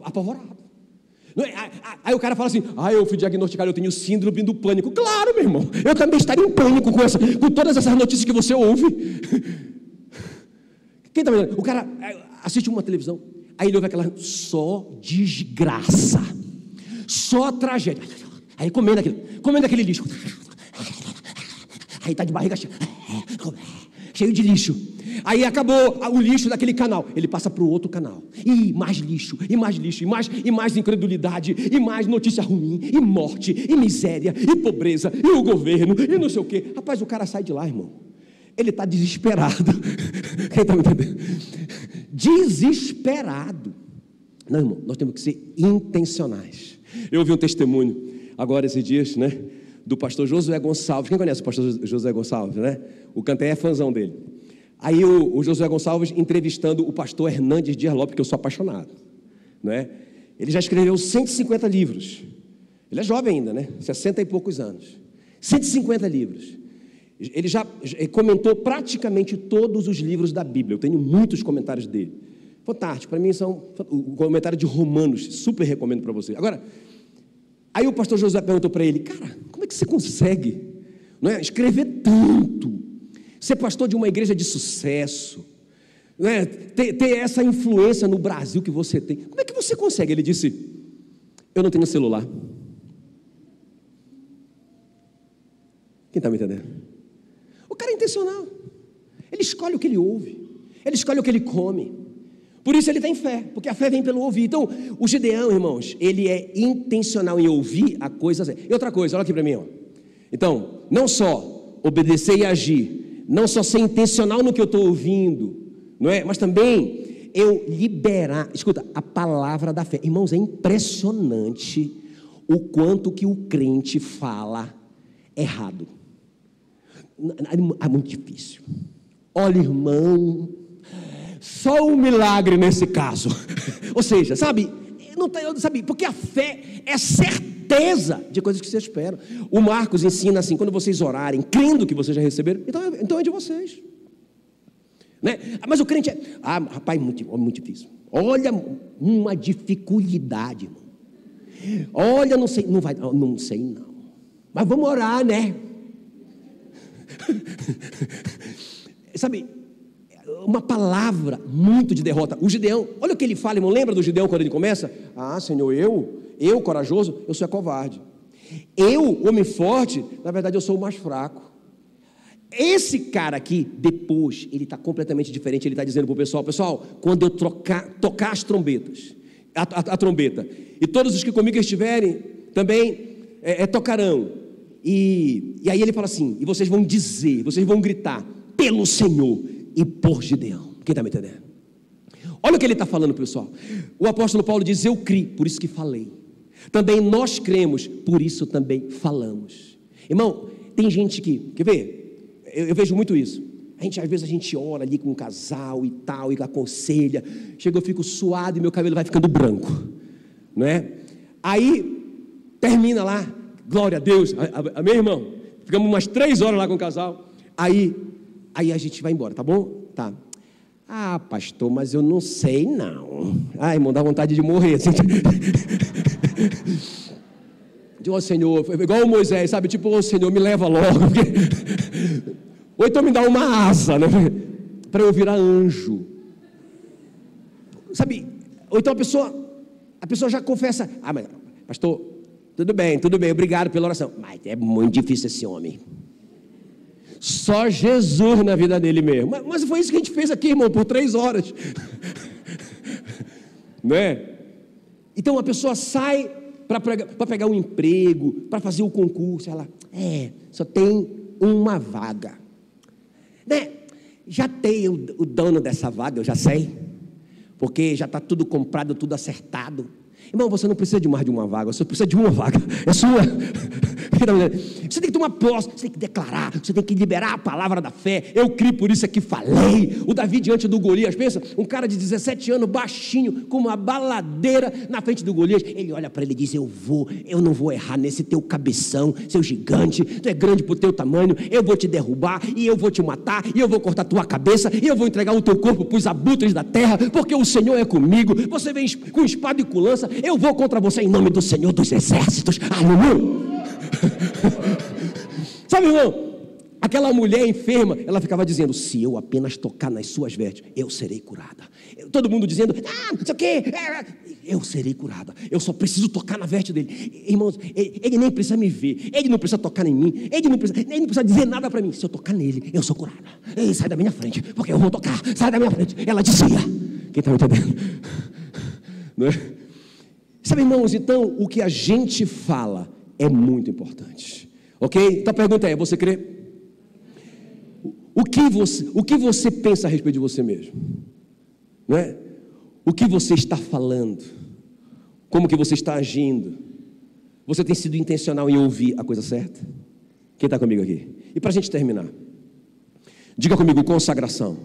apavorado. Aí o cara fala assim: eu fui diagnosticado, eu tenho síndrome do pânico. Claro, meu irmão, eu também estaria em pânico com todas essas notícias que você ouve. Quem está vendo? O cara assiste uma televisão, aí ele ouve aquela só desgraça, só tragédia. Aí comendo aquele lixo, aí está de barriga cheio de lixo. Aí acabou o lixo daquele canal, ele passa para o outro canal, e mais lixo, e mais incredulidade, e mais notícia ruim, e morte, e miséria, e pobreza, e o governo, e não sei o quê. Rapaz, o cara sai de lá, irmão, ele está desesperado. Quem está me entendendo? Desesperado. Não, irmão, nós temos que ser intencionais. Eu ouvi um testemunho agora esses dias, né, do pastor Josué Gonçalves. Quem conhece o pastor Josué Gonçalves, né? O Canté é fãzão dele. Aí o Josué Gonçalves entrevistando o pastor Hernandes Dias Lopes, que eu sou apaixonado, né? Ele já escreveu 150 livros. Ele é jovem ainda, né? 60 e poucos anos. 150 livros. Ele já comentou praticamente todos os livros da Bíblia. Eu tenho muitos comentários dele. Fantástico. Para mim são o comentário de Romanos. Super recomendo para você. Agora, aí o pastor Josué perguntou para ele: cara, como é que você consegue, não é, escrever tanto? Ser pastor de uma igreja de sucesso, não é, ter essa influência no Brasil que você tem. Como é que você consegue? Ele disse: eu não tenho celular. Quem está me entendendo? O cara é intencional. Ele escolhe o que ele ouve. Ele escolhe o que ele come. Por isso ele tem fé, porque a fé vem pelo ouvir. Então, o Gideão, irmãos, ele é intencional em ouvir a coisa certa. E outra coisa, olha aqui para mim, ó. Então, não só obedecer e agir, não só ser intencional no que eu estou ouvindo, não é? Mas também eu liberar, escuta, a palavra da fé. Irmãos, é impressionante o quanto que o crente fala errado. É muito difícil. Olha, irmão, só um milagre nesse caso. Ou seja, sabe, porque a fé é certeza de coisas que você espera. O Marcos ensina assim: quando vocês orarem, crendo que vocês já receberam, então é de vocês, né? Mas o crente rapaz, muito difícil. Olha, uma dificuldade, irmão. Olha, não sei não. Mas vamos orar, né? Sabe, uma palavra muito de derrota. O Gideão, olha o que ele fala, irmão. Lembra do Gideão quando ele começa? Senhor, eu corajoso, eu sou covarde. Eu, homem forte, na verdade eu sou o mais fraco. Esse cara aqui, depois, ele está completamente diferente. Ele está dizendo para o pessoal, quando eu tocar as trombetas, a trombeta, e todos os que comigo estiverem também tocarão. E aí ele fala assim: e vocês vão dizer, vocês vão gritar pelo Senhor e por Gideão. Quem está me entendendo? Olha o que ele está falando, pessoal. O apóstolo Paulo diz: eu criei, por isso que falei. Também nós cremos, por isso também falamos. Irmão, tem gente que, quer ver? Eu vejo muito isso. Às vezes a gente ora ali com um casal e tal, e aconselha. Chega, eu fico suado e meu cabelo vai ficando branco, não é? Aí termina lá, glória a Deus, amém, irmão? Ficamos umas 3 horas lá com o casal. Aí a gente vai embora, tá bom? Tá. Pastor, mas eu não sei não. Irmão, dá vontade de morrer assim. Digo, Senhor, igual o Moisés, sabe? Tipo, Senhor, me leva logo. Ou então me dá uma asa, né? Para eu virar anjo. Sabe? Ou então a pessoa já confessa: mas, pastor, tudo bem, obrigado pela oração. Mas é muito difícil esse homem. Só Jesus na vida dele mesmo. Mas foi isso que a gente fez aqui, irmão, por 3 horas. Né? Então a pessoa sai para pegar um emprego, para fazer o concurso. Ela, só tem uma vaga. Né? Já tem o dono dessa vaga, eu já sei. Porque já está tudo comprado, tudo acertado. Irmão, você não precisa de mais de uma vaga, você precisa de uma vaga, é sua. Você tem que tomar posse, você tem que declarar, você tem que liberar a palavra da fé. Eu criei, por isso é que falei. O Davi diante do Golias, pensa, um cara de 17 anos, baixinho, com uma baladeira na frente do Golias. Ele olha para ele e diz: eu não vou errar nesse teu cabeção, seu gigante, tu é grande pro teu tamanho, eu vou te derrubar, e eu vou te matar, e eu vou cortar tua cabeça, e eu vou entregar o teu corpo para os abutres da terra, porque o Senhor é comigo. Você vem com espada e com lança, eu vou contra você em nome do Senhor dos exércitos. Aleluia. Sabe, irmão, aquela mulher enferma, ela ficava dizendo: se eu apenas tocar nas suas vestes, eu serei curada. Todo mundo dizendo: não sei o quê, eu serei curada, eu só preciso tocar na veste dele. Irmãos, ele nem precisa me ver, ele não precisa tocar em mim, ele não precisa dizer nada para mim. Se eu tocar nele, eu sou curada. Ei, sai da minha frente, porque eu vou tocar. Sai da minha frente. Ela dizia. Quem está me entendendo? Não é? Sabe, irmãos, então o que a gente fala é muito importante, ok? Então a pergunta é: você crê? O que você pensa a respeito de você mesmo? Não é? O que você está falando? Como que você está agindo? Você tem sido intencional em ouvir a coisa certa? Quem está comigo aqui? E para a gente terminar, diga comigo, consagração.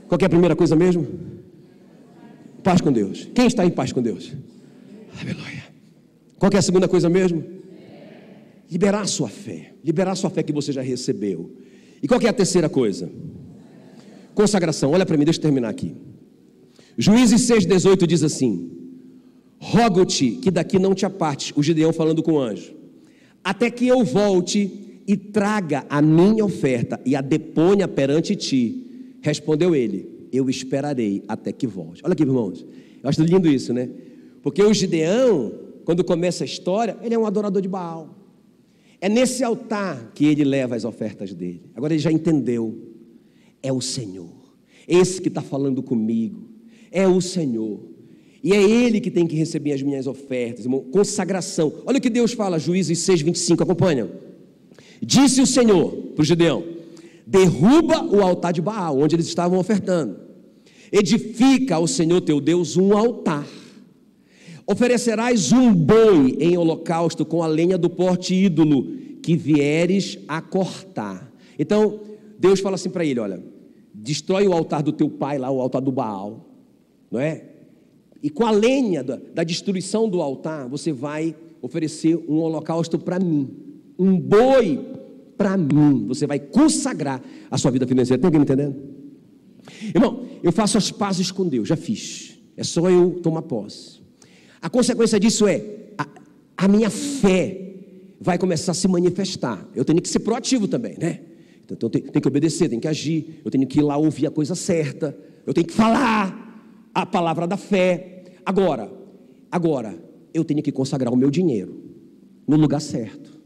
Qual que é a primeira coisa mesmo? Paz com Deus. Quem está em paz com Deus? Aleluia. Qual que é a segunda coisa mesmo? Liberar a sua fé. Liberar a sua fé que você já recebeu. E qual que é a terceira coisa? Consagração. Olha para mim, deixa eu terminar aqui. Juízes 6,18 diz assim: rogo-te que daqui não te apartes, o Gideão falando com o anjo, até que eu volte e traga a minha oferta e a deponha perante ti. Respondeu ele: eu esperarei até que volte. Olha aqui, irmãos, eu acho lindo isso, né? Porque o Gideão, quando começa a história, ele é um adorador de Baal. É nesse altar que ele leva as ofertas dele. Agora ele já entendeu, é o Senhor, esse que está falando comigo, é o Senhor, e é Ele que tem que receber as minhas ofertas, irmão. Consagração. Olha o que Deus fala, Juízes 6,25, acompanha. Disse o Senhor para o Gideão: derruba o altar de Baal, onde eles estavam ofertando, edifica ao Senhor teu Deus um altar, oferecerás um boi em holocausto com a lenha do porte ídolo que vieres a cortar. Então Deus fala assim para ele: olha, destrói o altar do teu pai lá, o altar do Baal, não é? E com a lenha da destruição do altar, você vai oferecer um holocausto para mim, um boi para mim. Você vai consagrar a sua vida financeira. Tem alguém me entendendo? Irmão, eu faço as pazes com Deus, já fiz. É só eu tomar posse. A consequência disso é, a minha fé vai começar a se manifestar. Eu tenho que ser proativo também, né? Então tem que obedecer, tem que agir. Eu tenho que ir lá ouvir a coisa certa. Eu tenho que falar a palavra da fé. Agora, eu tenho que consagrar o meu dinheiro no lugar certo.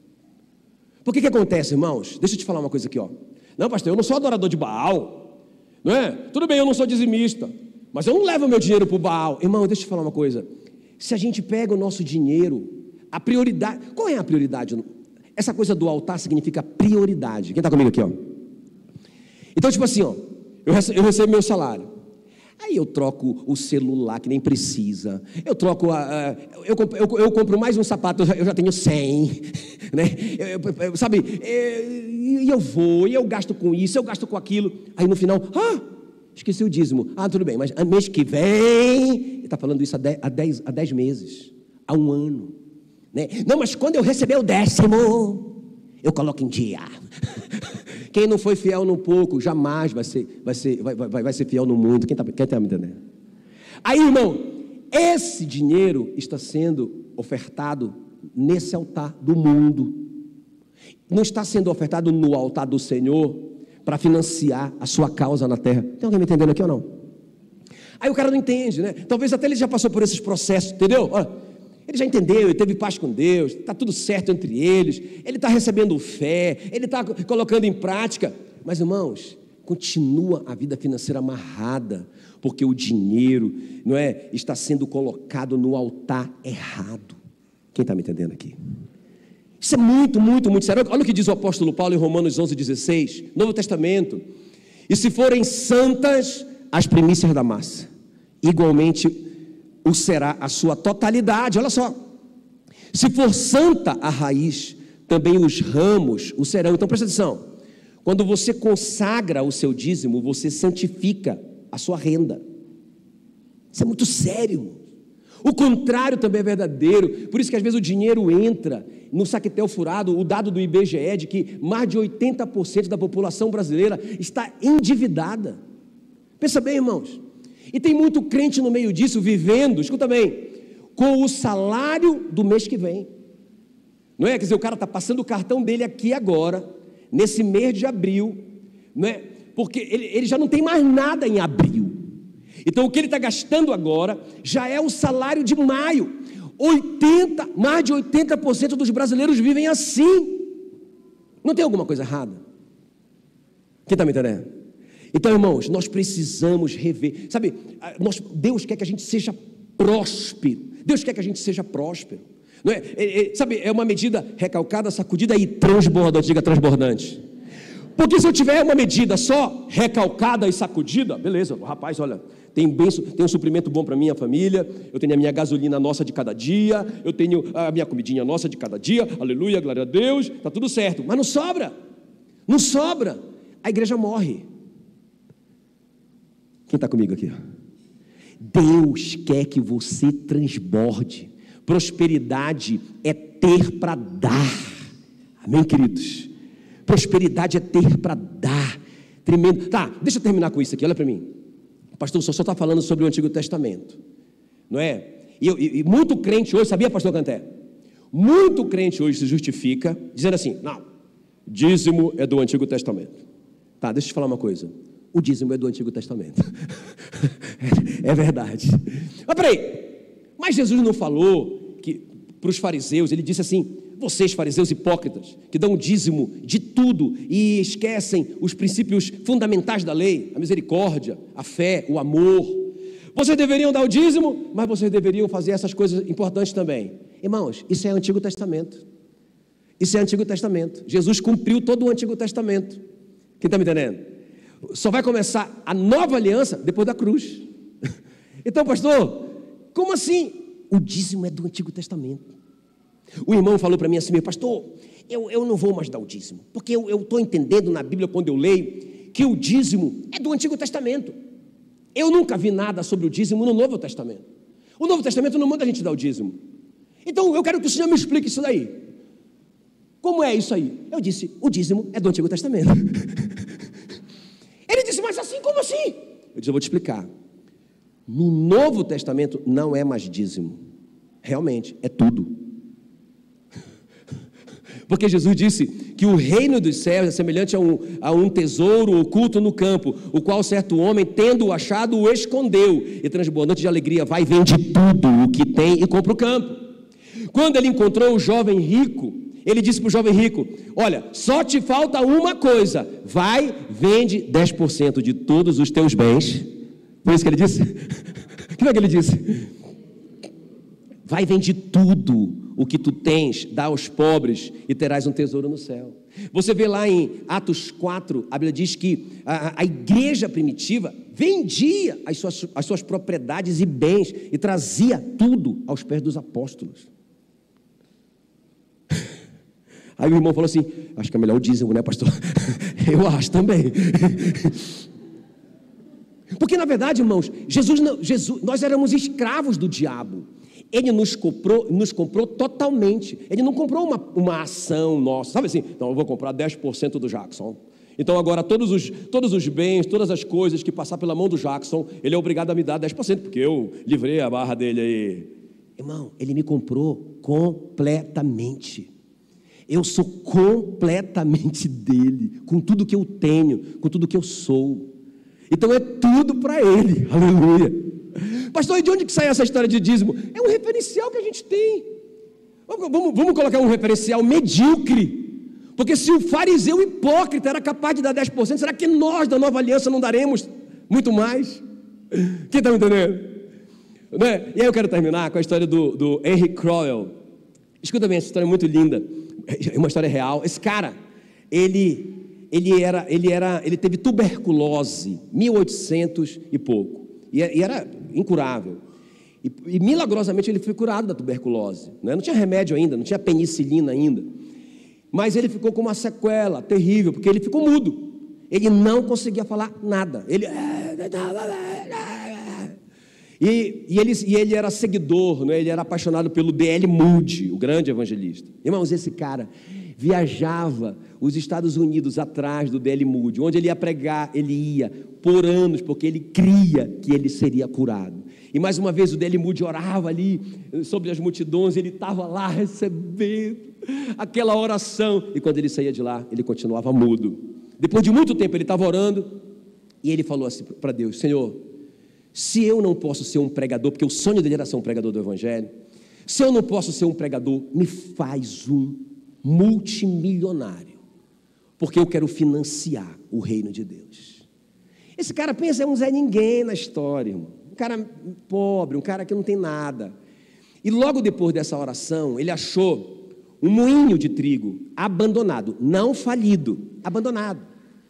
Por que acontece, irmãos? Deixa eu te falar uma coisa aqui, ó. Não, pastor, eu não sou adorador de Baal, não é? Tudo bem, eu não sou dizimista, mas eu não levo o meu dinheiro para o Baal. Irmão, deixa eu te falar uma coisa. Se a gente pega o nosso dinheiro, a prioridade, qual é a prioridade? Essa coisa do altar significa prioridade. Quem está comigo aqui, ó? Então, tipo assim, ó, eu recebo meu salário. Aí eu troco o celular que nem precisa. Eu troco, eu compro mais um sapato, eu já tenho 100, né? Sabe? E eu vou, e eu gasto com isso, eu gasto com aquilo. Aí no final, esqueci o dízimo. Tudo bem, mas mês que vem, ele está falando isso há 10 meses, há um ano, né? Não, mas quando eu receber o 10º, eu coloco em dia. Quem não foi fiel no pouco, jamais vai ser fiel no muito. Quem está me entendendo? Aí, irmão, esse dinheiro está sendo ofertado nesse altar do mundo. Não está sendo ofertado no altar do Senhor para financiar a sua causa na terra. Tem alguém me entendendo aqui ou não? Aí o cara não entende, né? Talvez até ele já passou por esses processos, entendeu? Olha, ele já entendeu, ele teve paz com Deus, está tudo certo entre eles, ele está recebendo fé, ele está colocando em prática, mas irmãos, continua a vida financeira amarrada, porque o dinheiro, não é, está sendo colocado no altar errado. Quem está me entendendo aqui? Isso é muito, muito, muito sério. Olha o que diz o apóstolo Paulo em Romanos 11,16, Novo Testamento: e se forem santas as primícias da massa, igualmente o será a sua totalidade. Olha só, se for santa a raiz, também os ramos o serão. Então presta atenção, quando você consagra o seu dízimo, você santifica a sua renda. Isso é muito sério. O contrário também é verdadeiro. Por isso que às vezes o dinheiro entra no saquetel furado. O dado do IBGE é de que mais de 80% da população brasileira está endividada. Pensa bem, irmãos. E tem muito crente no meio disso, vivendo, escuta bem, com o salário do mês que vem. Não é? Quer dizer, o cara está passando o cartão dele aqui agora, nesse mês de abril, não é? Porque ele já não tem mais nada em abril. Então o que ele está gastando agora já é o salário de maio. Mais de 80% dos brasileiros vivem assim. Não tem alguma coisa errada? Quem está me entendendo? Então, irmãos, nós precisamos rever. Sabe, Deus quer que a gente seja próspero. Deus quer que a gente seja próspero. Não é? Sabe, é uma medida recalcada, sacudida e transbordante. Diga transbordante. Porque se eu tiver uma medida só recalcada e sacudida, beleza, rapaz, olha, tem um suprimento bom para minha família, eu tenho a minha gasolina nossa de cada dia, eu tenho a minha comidinha nossa de cada dia, aleluia, glória a Deus, está tudo certo, mas não sobra, a igreja morre. Quem está comigo aqui? Deus quer que você transborde. Prosperidade é ter para dar, amém, queridos? Prosperidade é ter para dar, tremendo. Tá, deixa eu terminar com isso aqui, olha para mim. O pastor só está falando sobre o Antigo Testamento, não é? E muito crente hoje, sabia, pastor Canté? Muito crente hoje se justifica dizendo assim: não, dízimo é do Antigo Testamento. Tá, deixa eu te falar uma coisa. O dízimo é do Antigo Testamento. É verdade. Mas peraí, mas Jesus não falou que para os fariseus, ele disse assim: vocês fariseus hipócritas, que dão o dízimo de tudo e esquecem os princípios fundamentais da lei, a misericórdia, a fé, o amor. Vocês deveriam dar o dízimo, mas vocês deveriam fazer essas coisas importantes também. Irmãos, isso é Antigo Testamento. Isso é Antigo Testamento. Jesus cumpriu todo o Antigo Testamento. Quem está me entendendo? Só vai começar a nova aliança depois da cruz. Então, pastor, como assim? O dízimo é do Antigo Testamento. O irmão falou para mim assim: meu pastor, eu não vou mais dar o dízimo, porque eu estou entendendo na Bíblia, quando eu leio, que o dízimo é do Antigo Testamento. Eu nunca vi nada sobre o dízimo no Novo Testamento. O Novo Testamento não manda a gente dar o dízimo. Então eu quero que o senhor me explique isso daí. Como é isso aí? Eu disse: o dízimo é do Antigo Testamento. Ele disse: mas assim, como assim? Eu disse: eu vou te explicar. No Novo Testamento não é mais dízimo, realmente é tudo. Porque Jesus disse que o reino dos céus é semelhante a um tesouro oculto no campo, o qual certo homem, tendo-o achado, o escondeu, e transbordante de alegria vai e vende tudo o que tem e compra o campo. Quando ele encontrou o jovem rico, ele disse para o jovem rico: olha, só te falta uma coisa, vai, vende 10% de todos os teus bens. Foi isso que ele disse? O que é que ele disse? Vai, vende tudo o que tu tens, dá aos pobres e terás um tesouro no céu. Você vê lá em Atos 4, a Bíblia diz que a igreja primitiva vendia as suas propriedades e bens e trazia tudo aos pés dos apóstolos. Aí o irmão falou assim: acho que é melhor o dízimo, né, pastor? Eu acho também. Porque na verdade, irmãos, nós éramos escravos do diabo. Ele nos comprou totalmente. Ele não comprou uma ação nossa, sabe assim? Então eu vou comprar 10% do Jackson. Então agora todos os bens, todas as coisas que passar pela mão do Jackson, ele é obrigado a me dar 10%, porque eu livrei a barra dele aí. Irmão, ele me comprou completamente. Eu sou completamente dele, com tudo que eu tenho, com tudo que eu sou. Então é tudo para ele, aleluia. Pastor, e de onde que sai essa história de dízimo? É um referencial que a gente tem. Vamos colocar um referencial medíocre. Porque se o fariseu hipócrita era capaz de dar 10%, será que nós da nova aliança não daremos muito mais? Quem está me entendendo? Né? E aí eu quero terminar com a história do Henry Crowell. Escuta bem, essa história é muito linda. É uma história real. Esse cara, ele teve tuberculose, 1800 e pouco. E era incurável. E milagrosamente ele foi curado da tuberculose. Né? Não tinha remédio ainda, não tinha penicilina ainda. Mas ele ficou com uma sequela terrível, porque ele ficou mudo. Ele não conseguia falar nada. E ele era seguidor, né? Ele era apaixonado pelo D.L. Moody, o grande evangelista. Irmãos, esse cara viajava os Estados Unidos atrás do D.L. Moody, onde ele ia pregar, ele ia por anos, porque ele cria que ele seria curado. E mais uma vez o D.L. Moody orava ali sobre as multidões, ele estava lá recebendo aquela oração, e quando ele saía de lá, ele continuava mudo. Depois de muito tempo ele estava orando, e ele falou assim para Deus: Senhor, se eu não posso ser um pregador, porque o sonho dele era ser um pregador do evangelho, se eu não posso ser um pregador, me faz um multimilionário, porque eu quero financiar o reino de Deus. Esse cara pensa, é um Zé Ninguém na história, irmão. Um cara pobre, um cara que não tem nada. E logo depois dessa oração, ele achou um moinho de trigo abandonado, não falido, abandonado.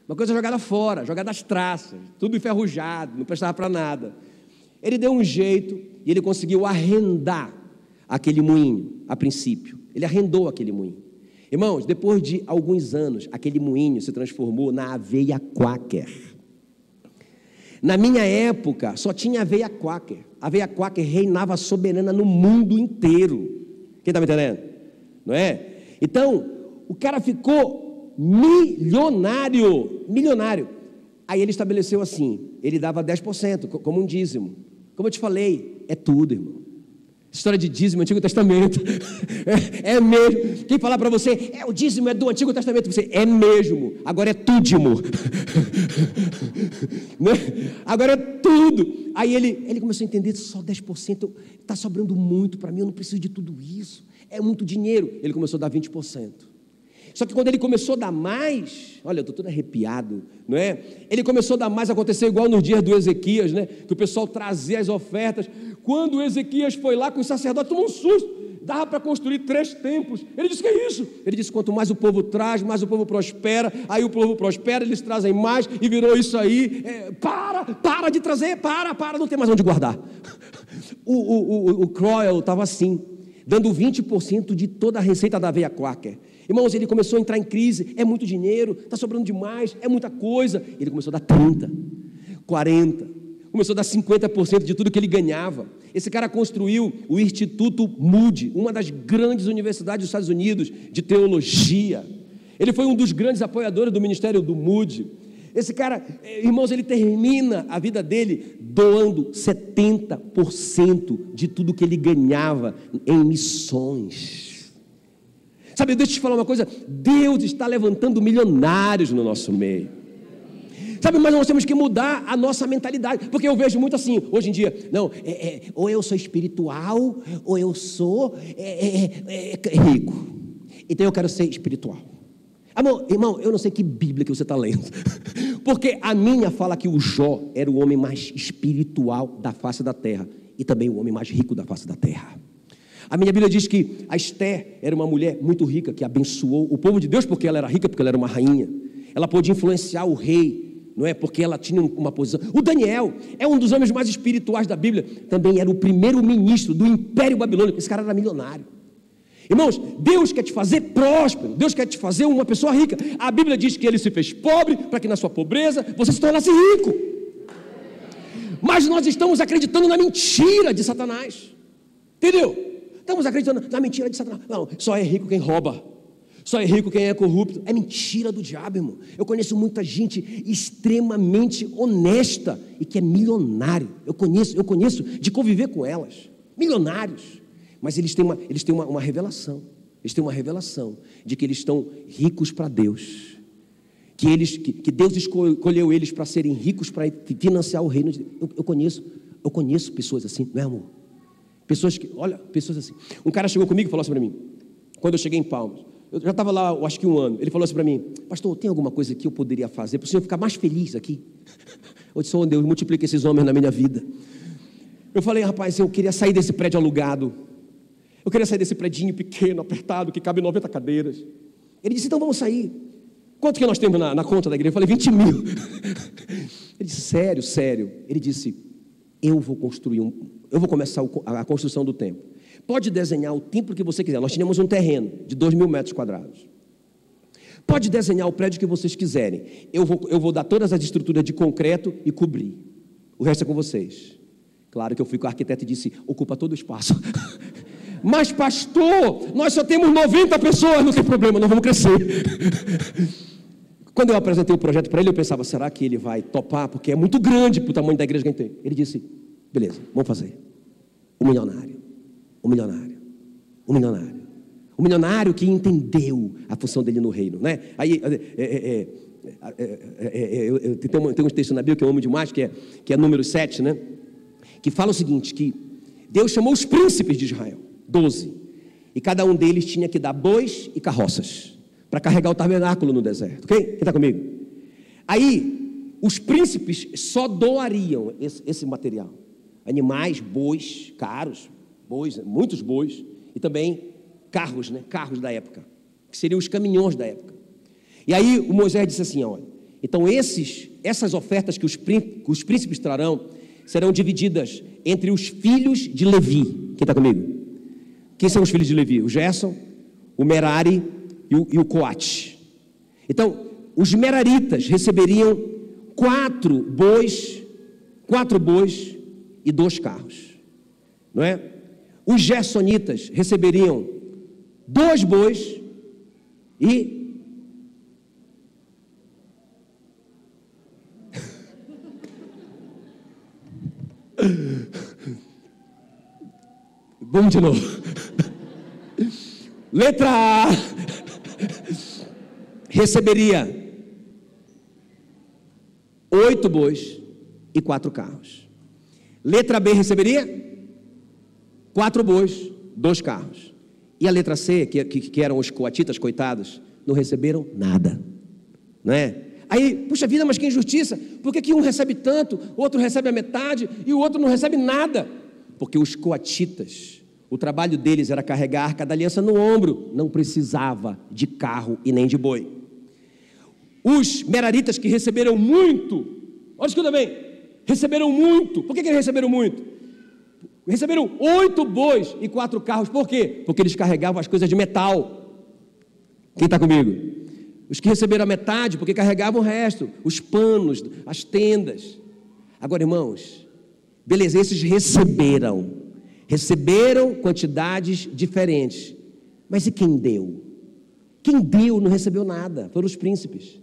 uma coisa jogada fora, jogada às traças, tudo enferrujado, não prestava para nada. Ele deu um jeito e ele conseguiu arrendar aquele moinho, a princípio. Ele arrendou aquele moinho. Irmãos, depois de alguns anos, aquele moinho se transformou na aveia Quaker. Na minha época, só tinha aveia Quaker. A aveia Quaker reinava soberana no mundo inteiro. Quem está me entendendo? Não é? Então, o cara ficou milionário. Aí ele estabeleceu assim, ele dava 10% como um dízimo. Como eu te falei, é tudo, irmão. História de dízimo, Antigo Testamento. É mesmo. Quem falar para você, o dízimo é do Antigo Testamento, você, é mesmo. Agora é tudimo. Agora é tudo. Aí ele começou a entender, só 10%, está sobrando muito para mim, eu não preciso de tudo isso. É muito dinheiro. Ele começou a dar 20%. Só que quando ele começou a dar mais, olha, eu estou todo arrepiado, não é? Ele começou a dar mais, aconteceu igual nos dias do Ezequias, né? Que o pessoal trazia as ofertas. Quando o Ezequias foi lá com os sacerdotes, tomou um susto. Dava para construir 3 templos. Ele disse, que é isso? Ele disse, quanto mais o povo traz, mais o povo prospera. Aí o povo prospera, eles trazem mais, e virou isso aí. Para de trazer, para, não tem mais onde guardar. O Crowell estava assim, dando 20% de toda a receita da aveia Quaker. Irmãos, ele começou a entrar em crise, é muito dinheiro, está sobrando demais, é muita coisa. Ele começou a dar 30%, 40%, começou a dar 50% de tudo que ele ganhava. Esse cara construiu o Instituto Moody, uma das grandes universidades dos Estados Unidos de teologia. Ele foi um dos grandes apoiadores do ministério do Moody. Esse cara, irmãos, ele termina a vida dele doando 70% de tudo que ele ganhava em missões. Sabe, deixa eu te falar uma coisa, Deus está levantando milionários no nosso meio. Sabe, mas nós temos que mudar a nossa mentalidade, porque eu vejo muito assim, hoje em dia, não, ou eu sou espiritual, ou eu sou rico, então eu quero ser espiritual. Irmão, eu não sei que Bíblia que você está lendo, porque a minha fala que o Jó era o homem mais espiritual da face da terra, e também o homem mais rico da face da terra. A minha Bíblia diz que a Esther era uma mulher muito rica, que abençoou o povo de Deus, porque ela era rica, porque ela era uma rainha. Ela pôde influenciar o rei, não é? Porque ela tinha uma posição. O Daniel é um dos homens mais espirituais da Bíblia, também era o primeiro ministro do Império Babilônico. Esse cara era milionário. Irmãos, Deus quer te fazer próspero, Deus quer te fazer uma pessoa rica. A Bíblia diz que ele se fez pobre, para que na sua pobreza você se tornasse rico. Mas nós estamos acreditando na mentira de Satanás, entendeu? Estamos acreditando na mentira de Satanás. Não, só é rico quem rouba, só é rico quem é corrupto. É mentira do diabo, irmão. Eu conheço muita gente extremamente honesta e que é milionário. Eu conheço de conviver com elas, milionários. Mas eles têm uma revelação. Eles têm uma revelação de que eles estão ricos para Deus. Que Deus escolheu eles para serem ricos, para financiar o reino de Deus. Eu conheço pessoas assim, não é, amor? Pessoas assim. Um cara chegou comigo e falou assim para mim, quando eu cheguei em Palmas, eu já estava lá, acho que 1 ano. Ele falou assim para mim, pastor, tem alguma coisa que eu poderia fazer para o senhor ficar mais feliz aqui? Eu disse, oh Deus, multiplica esses homens na minha vida. Eu falei, rapaz, eu queria sair desse prédio alugado. Eu queria sair desse predinho pequeno, apertado, que cabe 90 cadeiras. Ele disse, então vamos sair. Quanto que nós temos na conta da igreja? Eu falei, 20 mil. Ele disse, sério. Ele disse, eu vou começar a construção do templo. Pode desenhar o templo que você quiser. Nós tínhamos um terreno de 2.000 metros quadrados. Pode desenhar o prédio que vocês quiserem. Eu vou dar todas as estruturas de concreto e cobrir. O resto é com vocês. Claro que eu fui com o arquiteto e disse, ocupa todo o espaço. Mas pastor, nós só temos 90 pessoas, não tem problema, nós vamos crescer. Quando eu apresentei o projeto para ele, eu pensava, será que ele vai topar? Porque é muito grande para o tamanho da igreja que a gente tem. Ele disse, beleza, vamos fazer. Um milionário que entendeu a função dele no reino, né? Aí tem um texto na Bíblia que eu amo demais, que é número 7, né? Que fala o seguinte, que Deus chamou os príncipes de Israel, 12, e cada um deles tinha que dar bois e carroças para carregar o tabernáculo no deserto, ok? Quem está comigo? Aí, os príncipes só doariam esse material, animais, bois, caros, bois, muitos bois, e também carros, né? Carros da época, que seriam os caminhões da época. E aí o Moisés disse assim, olha, Então essas ofertas que os príncipes trarão serão divididas entre os filhos de Levi. Quem está comigo? Quem são os filhos de Levi? O Gerson, o Merari e o Coate. Então, os meraritas receberiam 4 bois e 2 carros, não é? Os gersonitas receberiam 2 bois e vamos de novo. Letra A receberia 8 bois e 4 carros. Letra B receberia 4 bois, 2 carros. E a letra C, que eram os coatitas, coitados, não receberam nada, não é? Aí, puxa vida, mas que injustiça, por que um recebe tanto, o outro recebe a metade e o outro não recebe nada? Porque os coatitas, o trabalho deles era carregar a arca da aliança no ombro, não precisava de carro e nem de boi. Os meraritas que receberam muito, olha, escuta bem, receberam muito. Por que eles receberam muito? Receberam 8 bois e 4 carros, por quê? Porque eles carregavam as coisas de metal. Quem está comigo? Os que receberam a metade, porque carregavam o resto, os panos, as tendas. Agora, irmãos, beleza, esses receberam quantidades diferentes, mas e quem deu? Quem deu não recebeu nada, foram os príncipes.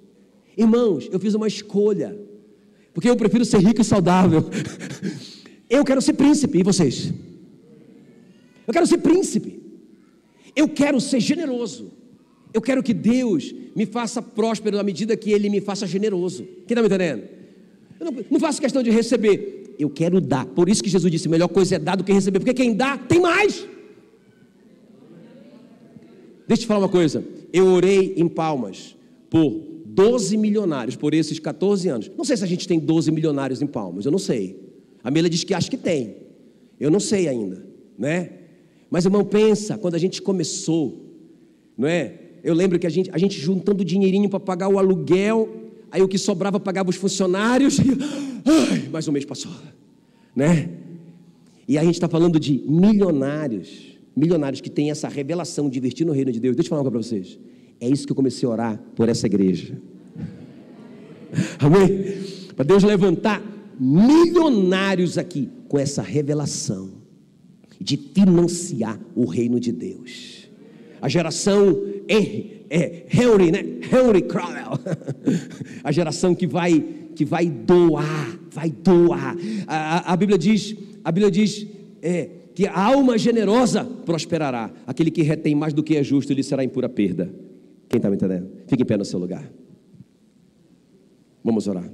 Irmãos, eu fiz uma escolha, porque eu prefiro ser rico e saudável. Eu quero ser príncipe, e vocês? Eu quero ser príncipe, eu quero ser generoso, eu quero que Deus me faça próspero à medida que Ele me faça generoso. Quem está me entendendo? Eu não faço questão de receber, eu quero dar. Por isso que Jesus disse, a melhor coisa é dar do que receber, porque quem dá, tem mais. Deixa eu te falar uma coisa, eu orei em Palmas por 12 milionários, por esses 14 anos. Não sei se a gente tem 12 milionários em Palmas, eu não sei. A Mela diz que acha que tem, eu não sei ainda, né? Mas, irmão, pensa, quando a gente começou, não é? Eu lembro que a gente juntando dinheirinho para pagar o aluguel, aí o que sobrava pagava os funcionários, ai, mais um mês passou, né? E a gente está falando de milionários que têm essa revelação de investir no reino de Deus. Deixa eu falar uma coisa para vocês, é isso que eu comecei a orar por essa igreja, amém? Para Deus levantar milionários aqui com essa revelação de financiar o reino de Deus. A geração Henry, né? Henry Crowell, a geração que vai doar. A Bíblia diz que a alma generosa prosperará. Aquele que retém mais do que é justo, ele será em pura perda. Quem está me entendendo? Fique em pé no seu lugar. Vamos orar.